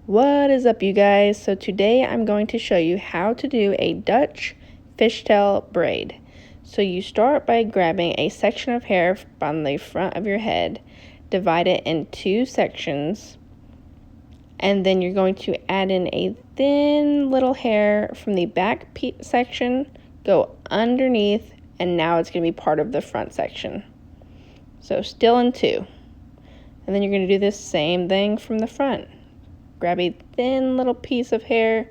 What is up, you guys? So today I'm going to show you how to do a Dutch fishtail braid. So you start by grabbing a section of hair on the front of your head, divide it in two sections, and then you're going to add in a thin little hair from the back section, go underneath, and now it's going to be part of the front section. So still in two. And then you're going to do this same thing from the front. Grab a thin little piece of hair,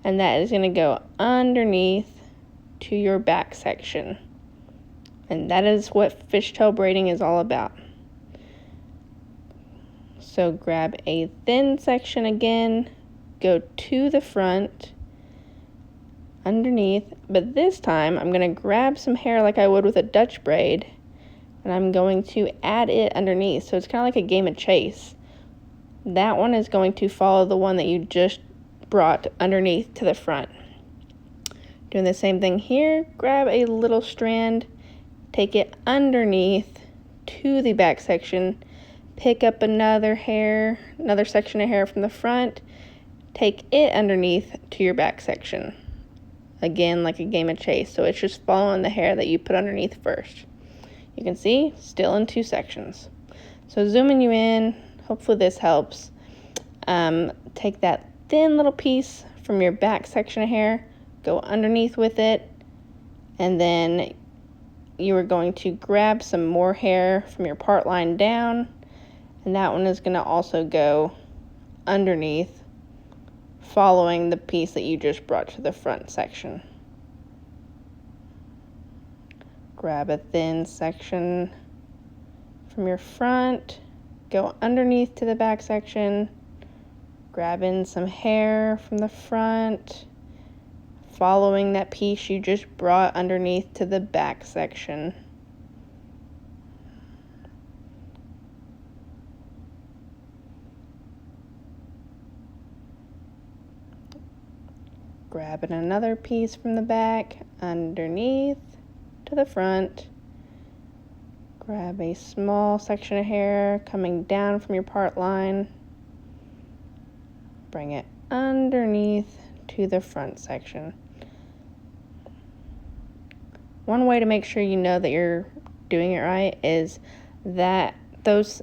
and that is going to go underneath to your back section. And that is what fishtail braiding is all about. So grab a thin section again, go to the front, underneath, but this time I'm going to grab some hair like I would with a Dutch braid, and I'm going to add it underneath. So it's kind of like a game of chase. That one is going to follow the one that you just brought underneath to the front. Doing the same thing here, grab a little strand, take it underneath to the back section, pick up another section of hair from the front, take it underneath to your back section. Again, like a game of chase, so it's just following the hair that you put underneath first. You can see, still in two sections. So zooming you in, hopefully this helps. Take that thin little piece from your back section of hair, go underneath with it, and then you are going to grab some more hair from your part line down, and that one is going to also go underneath, following the piece that you just brought to the front section. Grab a thin section from your front, go underneath to the back section, grab in some hair from the front, following that piece you just brought underneath to the back section. Grabbing another piece from the back, underneath to the front. Grab a small section of hair coming down from your part line. Bring it underneath to the front section. One way to make sure you know that you're doing it right is that those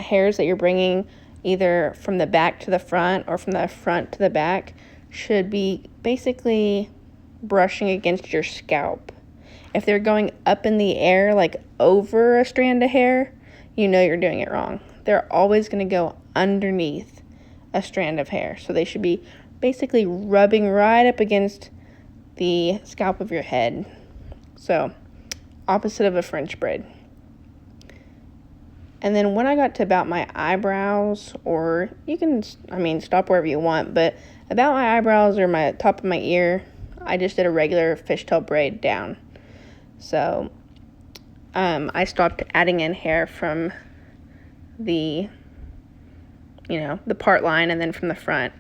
hairs that you're bringing either from the back to the front or from the front to the back should be basically brushing against your scalp. If they're going up in the air, like over a strand of hair, you know you're doing it wrong. They're always going to go underneath a strand of hair. So they should be basically rubbing right up against the scalp of your head. So, opposite of a French braid. And then when I got to about my eyebrows, or you can, stop wherever you want, but about my eyebrows or my top of my ear, I just did a regular fishtail braid down. So, I stopped adding in hair from the part line and then from the front.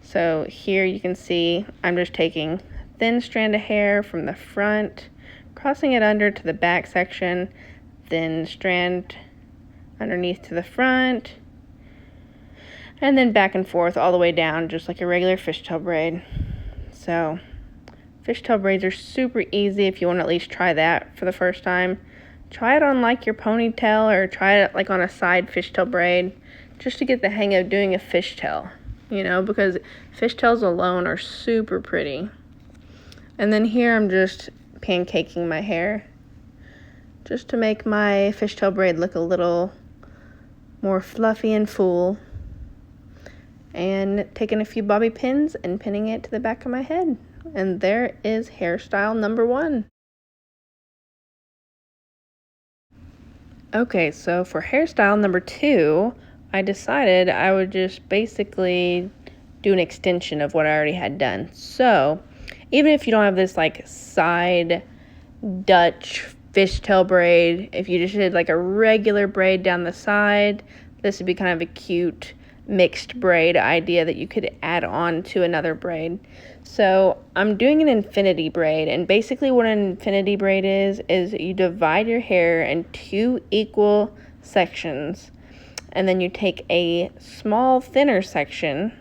So here you can see I'm just taking a thin strand of hair from the front, crossing it under to the back section, thin strand underneath to the front, and then back and forth all the way down, just like a regular fishtail braid. So fishtail braids are super easy if you want to at least try that for the first time. Try it on like your ponytail, or try it like on a side fishtail braid, just to get the hang of doing a fishtail, because fishtails alone are super pretty. And then here I'm just pancaking my hair just to make my fishtail braid look a little more fluffy and full, and taking a few bobby pins and pinning it to the back of my head. And there is hairstyle number 1. Okay, so for hairstyle number 2, I decided I would just basically do an extension of what I already had done. So, even if you don't have this like side Dutch fishtail braid, if you just did like a regular braid down the side, this would be kind of a cute mixed braid idea that you could add on to another braid. So I'm doing an infinity braid, and basically what an infinity braid is you divide your hair in 2 equal sections, and then you take a small thinner section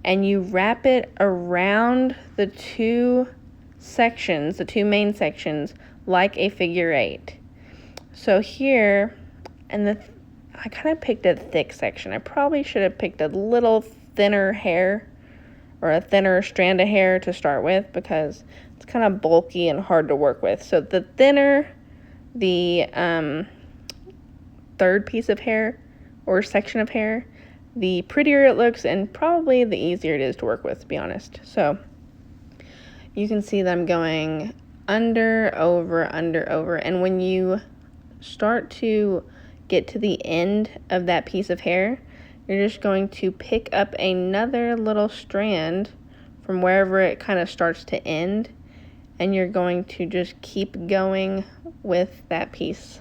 and you wrap it around the two sections, the two main sections, like a figure 8. So here, and I kind of picked a thick section. I probably should have picked a little thinner hair, or a thinner strand of hair to start with, because it's kind of bulky and hard to work with. So the thinner the third piece of hair or section of hair, the prettier it looks, and probably the easier it is to work with, to be honest. So you can see that I'm going under, over, and when you start to get to the end of that piece of hair, you're just going to pick up another little strand from wherever it kind of starts to end, and you're going to just keep going with that piece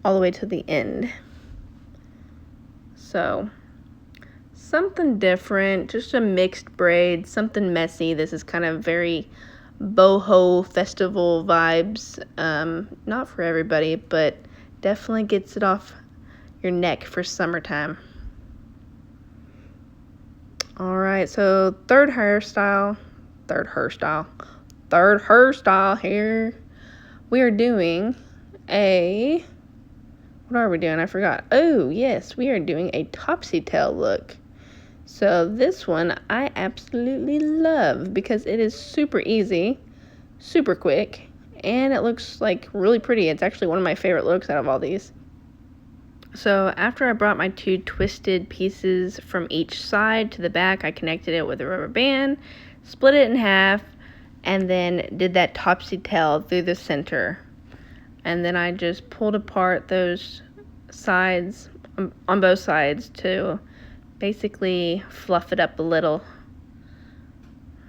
all the way to the end. So something different, just a mixed braid, something messy. This is kind of very boho festival vibes. Not for everybody, but definitely gets it off your neck for summertime. Alright, so third hairstyle here. We are doing what are we doing? I forgot. Oh, yes, we are doing a topsy tail look. So this one I absolutely love because it is super easy, super quick, and it looks like really pretty. It's actually one of my favorite looks out of all these. So after I brought my two twisted pieces from each side to the back, I connected it with a rubber band, split it in half, and then did that topsy tail through the center. And then I just pulled apart those sides on both sides to basically fluff it up a little.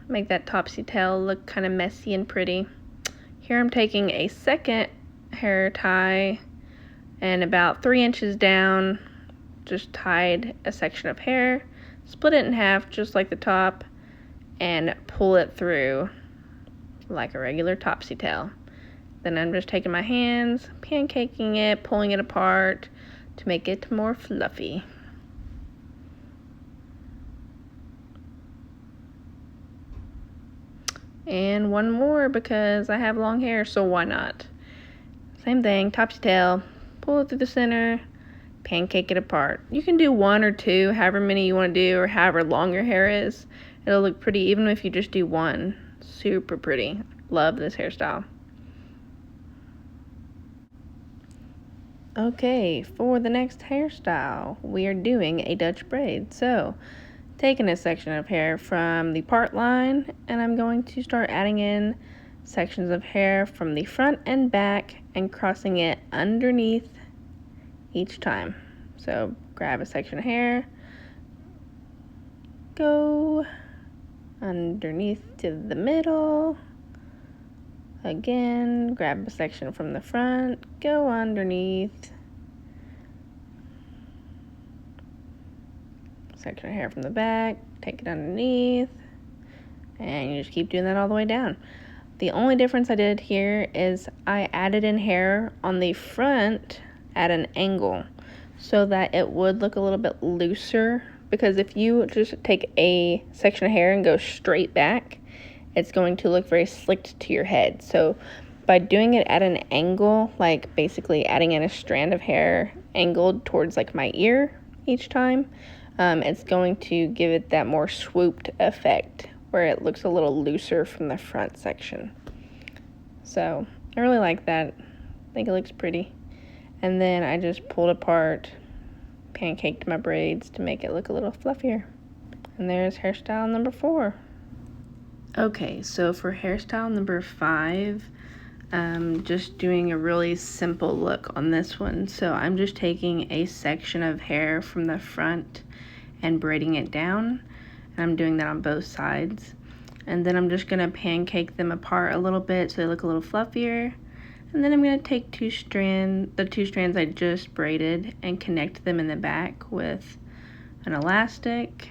Make that topsy tail look kind of messy and pretty. Here I'm taking a second hair tie, and about 3 inches down, just tied a section of hair, split it in half just like the top, and pull it through like a regular topsy tail. Then I'm just taking my hands, pancaking it, pulling it apart to make it more fluffy. And one more because I have long hair, so why not? Same thing, topsy tail, pull it through the center, pancake it apart. You can do 1 or 2, however many you want to do, or however long your hair is. It'll look pretty even if you just do 1. Super pretty. Love this hairstyle. Okay, for the next hairstyle, we are doing a Dutch braid. So, taking a section of hair from the part line, and I'm going to start adding in sections of hair from the front and back and crossing it underneath each time. So, grab a section of hair, go underneath to the middle. Again, grab a section from the front, go underneath. Section of hair from the back, take it underneath, and you just keep doing that all the way down. The only difference I did here is I added in hair on the front at an angle so that it would look a little bit looser, because if you just take a section of hair and go straight back, it's going to look very slicked to your head. So by doing it at an angle, like basically adding in a strand of hair angled towards like my ear each time, it's going to give it that more swooped effect where it looks a little looser from the front section. So I really like that. I think it looks pretty. And then I just pulled apart, pancaked my braids to make it look a little fluffier. And there's hairstyle number 4. Okay, so for hairstyle number 5, just doing a really simple look on this one. So I'm just taking a section of hair from the front and braiding it down, and I'm doing that on both sides. And then I'm just gonna pancake them apart a little bit so they look a little fluffier. And then I'm gonna take the two strands I just braided and connect them in the back with an elastic.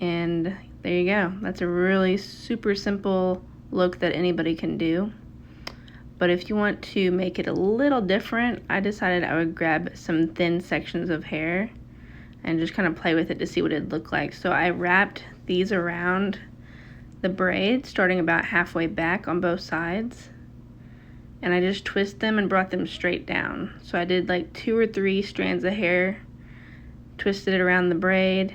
And there you go. That's a really super simple look that anybody can do. But if you want to make it a little different, I decided I would grab some thin sections of hair and just kind of play with it to see what it'd look like. So I wrapped these around the braid, starting about halfway back on both sides, and I just twist them and brought them straight down. So I did like 2 or 3 strands of hair, twisted it around the braid,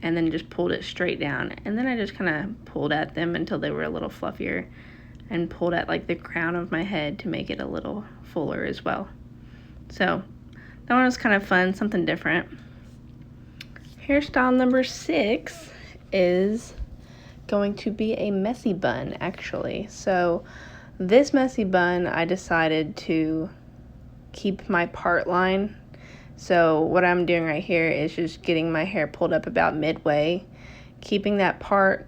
and then just pulled it straight down. And then I just kind of pulled at them until they were a little fluffier, and pulled at like the crown of my head to make it a little fuller as well. So that one was kind of fun, something different. Hairstyle number 6 is going to be a messy bun, actually. So this messy bun, I decided to keep my part line. So what I'm doing right here is just getting my hair pulled up about midway, keeping that part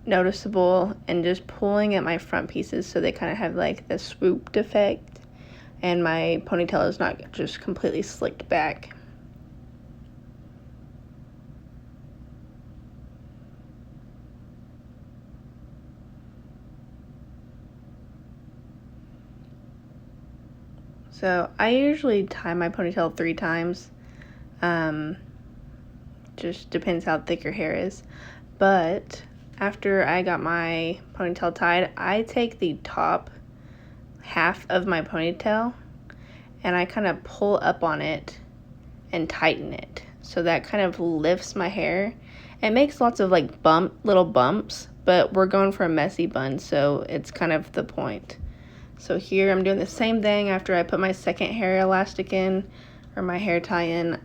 noticeable, and just pulling at my front pieces so they kind of have like the swooped effect, and my ponytail is not just completely slicked back. So I usually tie my ponytail 3 times. Just depends how thick your hair is. But after I got my ponytail tied, I take the top half of my ponytail and I kind of pull up on it and tighten it. So that kind of lifts my hair. It makes lots of like little bumps, but we're going for a messy bun, so it's kind of the point. So here I'm doing the same thing after I put my second hair elastic in, or my hair tie in.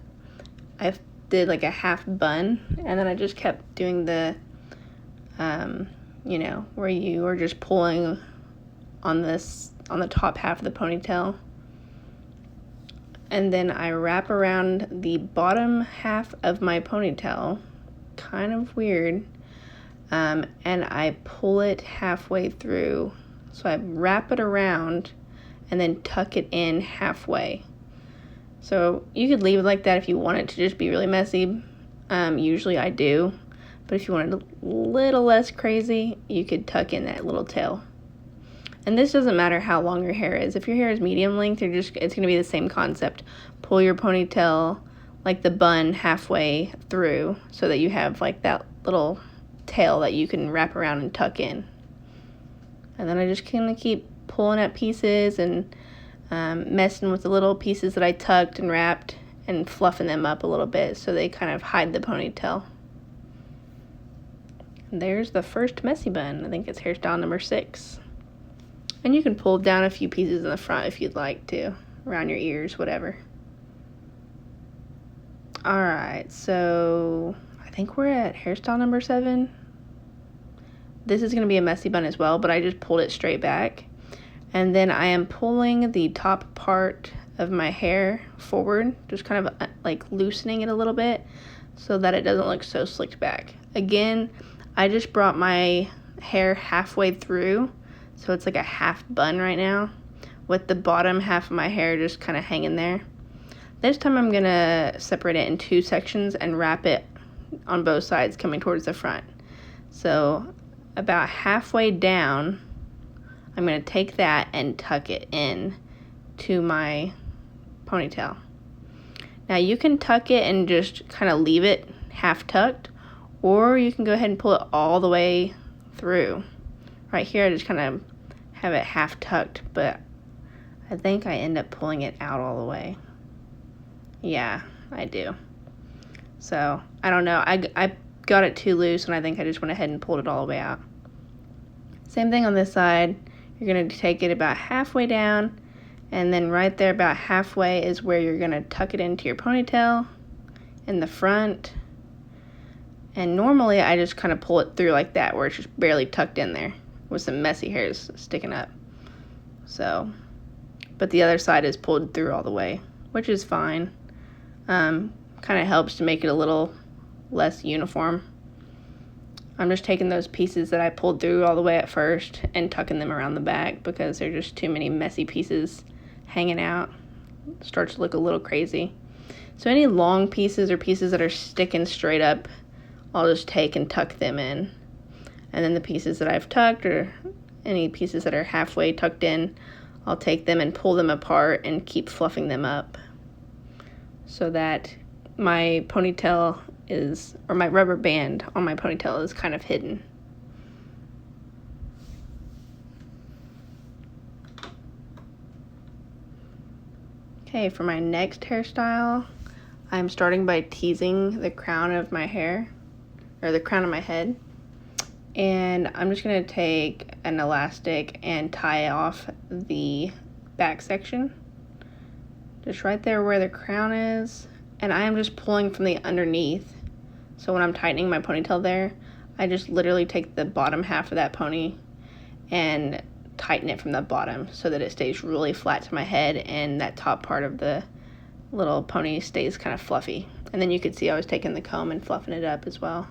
I did like a half bun, and then I just kept doing the, where you are just pulling on the top half of the ponytail. And then I wrap around the bottom half of my ponytail, kind of weird, and I pull it halfway through. So I wrap it around and then tuck it in halfway. So you could leave it like that if you want it to just be really messy. Usually I do. But if you want it a little less crazy, you could tuck in that little tail. And this doesn't matter how long your hair is. If your hair is medium length, it's going to be the same concept. Pull your ponytail like the bun halfway through so that you have like that little tail that you can wrap around and tuck in. And then I just kind of keep pulling at pieces and messing with the little pieces that I tucked and wrapped and fluffing them up a little bit so they kind of hide the ponytail. And there's the first messy bun. I think it's hairstyle number 6. And you can pull down a few pieces in the front if you'd like to, around your ears, whatever. Alright, so I think we're at hairstyle number 7. This is going to be a messy bun as well, but I just pulled it straight back. And then I am pulling the top part of my hair forward, just kind of like loosening it a little bit so that it doesn't look so slicked back. Again, I just brought my hair halfway through, so it's like a half bun right now, with the bottom half of my hair just kind of hanging there. This time I'm going to separate it in 2 sections and wrap it on both sides coming towards the front. So about halfway down, I'm going to take that and tuck it in to my ponytail. Now you can tuck it and just kind of leave it half tucked, or you can go ahead and pull it all the way through. Right here I just kind of have it half tucked, but I think I end up pulling it out all the way. Yeah, I do. So I don't know, I got it too loose and I think I just went ahead and pulled it all the way out. Same thing on this side. You're going to take it about halfway down, and then right there about halfway is where you're going to tuck it into your ponytail in the front. And normally I just kind of pull it through like that, where it's just barely tucked in there with some messy hairs sticking up. So, but the other side is pulled through all the way, which is fine. Kind of helps to make it a little less uniform. I'm just taking those pieces that I pulled through all the way at first and tucking them around the back because they're just too many messy pieces hanging out. It starts to look a little crazy. So any long pieces or pieces that are sticking straight up, I'll just take and tuck them in. And then the pieces that I've tucked, or any pieces that are halfway tucked in, I'll take them and pull them apart and keep fluffing them up so that my ponytail is, or my rubber band on my ponytail is kind of hidden. Okay, for my next hairstyle, I'm starting by teasing the crown of my hair, or the crown of my head. And I'm just going to take an elastic and tie off the back section. Just right there where the crown is. And I am just pulling from the underneath. So when I'm tightening my ponytail there, I just literally take the bottom half of that pony and tighten it from the bottom so that it stays really flat to my head and that top part of the little pony stays kind of fluffy. And then you could see I was taking the comb and fluffing it up as well.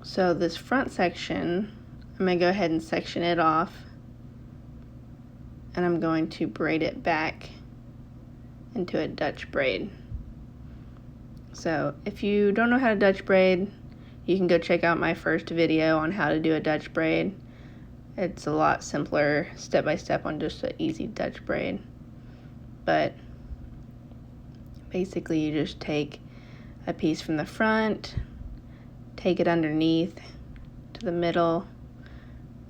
So this front section, I'm going to go ahead and section it off, and I'm going to braid it back into a Dutch braid. So if you don't know how to Dutch braid, you can go check out my first video on how to do a Dutch braid. It's a lot simpler, step by step, on just an easy Dutch braid. But basically you just take a piece from the front, take it underneath to the middle,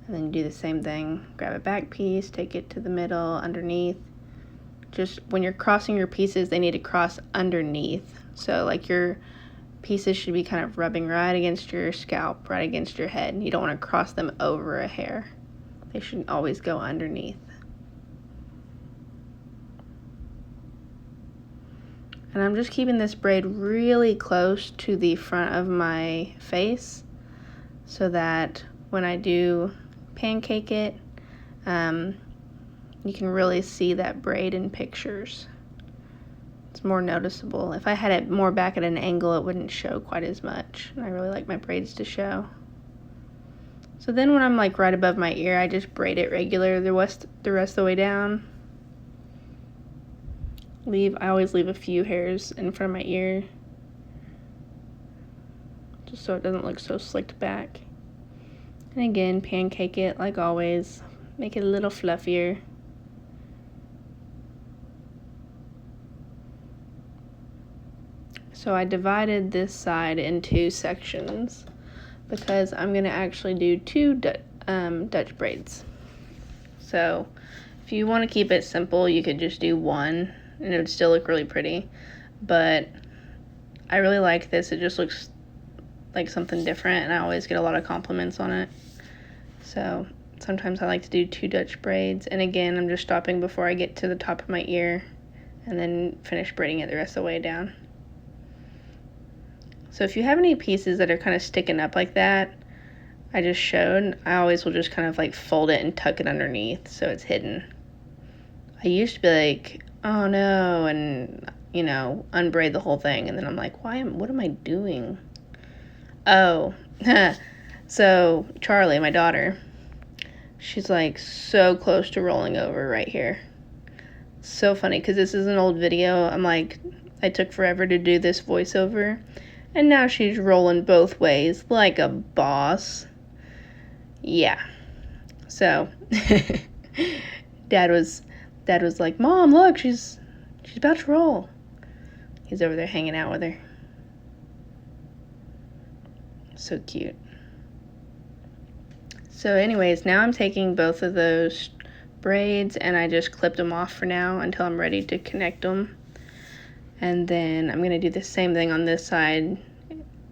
and then you do the same thing. Grab a back piece, take it to the middle, underneath. Just when you're crossing your pieces, they need to cross underneath. So like your pieces should be kind of rubbing right against your scalp, right against your head. You don't want to cross them over a hair. They should always go underneath. And I'm just keeping this braid really close to the front of my face so that when I do pancake it, you can really see that braid in pictures. It's more noticeable. If I had it more back at an angle, it wouldn't show quite as much. And I really like my braids to show. So then when I'm like right above my ear, I just braid it regular the rest of the way down. I always leave a few hairs in front of my ear, just so it doesn't look so slicked back. And again, pancake it like always. Make it a little fluffier. So I divided this side in two sections because I'm going to actually do two Dutch braids. So if you want to keep it simple, you could just do one and it would still look really pretty. But I really like this. It just looks like something different, and I always get a lot of compliments on it. So sometimes I like to do two Dutch braids, and again, I'm just stopping before I get to the top of my ear and then finish braiding it the rest of the way down. So if you have any pieces that are kind of sticking up like that, I just showed, I always will just kind of like fold it and tuck it underneath so it's hidden. I used to be like, oh no, and you know, unbraid the whole thing, and then I'm like, what am I doing? Oh, so Charlie, my daughter, she's like so close to rolling over right here. So funny, because this is an old video. I'm like, I took forever to do this voiceover, and now she's rolling both ways like a boss. Yeah. So Dad was like, Mom, look, she's about to roll. He's over there hanging out with her. So cute. So anyways, now I'm taking both of those braids and I just clipped them off for now until I'm ready to connect them. And then I'm going to do the same thing on this side,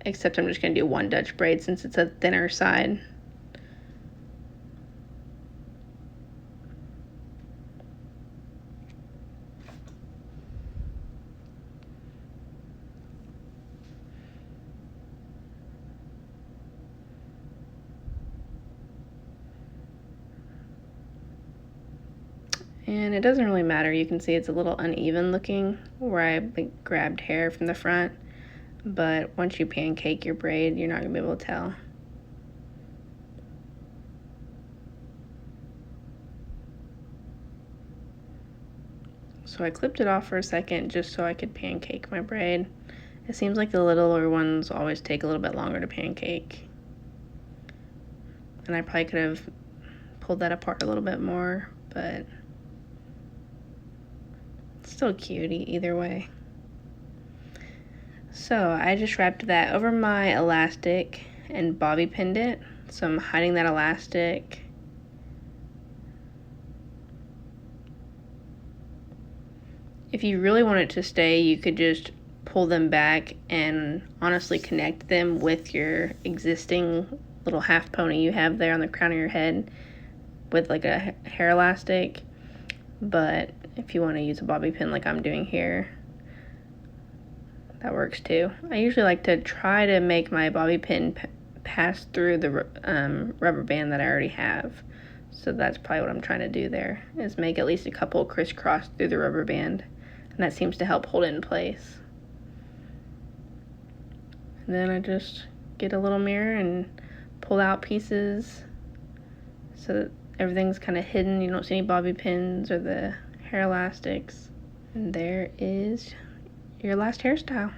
except I'm just going to do one Dutch braid since it's a thinner side. And it doesn't really matter. You can see it's a little uneven looking where I like grabbed hair from the front. But once you pancake your braid, you're not going to be able to tell. So I clipped it off for a second just so I could pancake my braid. It seems like the littler ones always take a little bit longer to pancake. And I probably could have pulled that apart a little bit more, but still cute either way. So I just wrapped that over my elastic and bobby pinned it. So I'm hiding that elastic. If you really want it to stay, you could just pull them back and honestly connect them with your existing little half pony you have there on the crown of your head with like a hair elastic. But if you want to use a bobby pin like I'm doing here, that works too. I usually like to try to make my bobby pin pass through the rubber band that I already have. So that's probably what I'm trying to do there, is make at least a couple crisscross through the rubber band. And that seems to help hold it in place. And then I just get a little mirror and pull out pieces so that everything's kind of hidden. You don't see any bobby pins or the hair elastics. And there is your last hairstyle.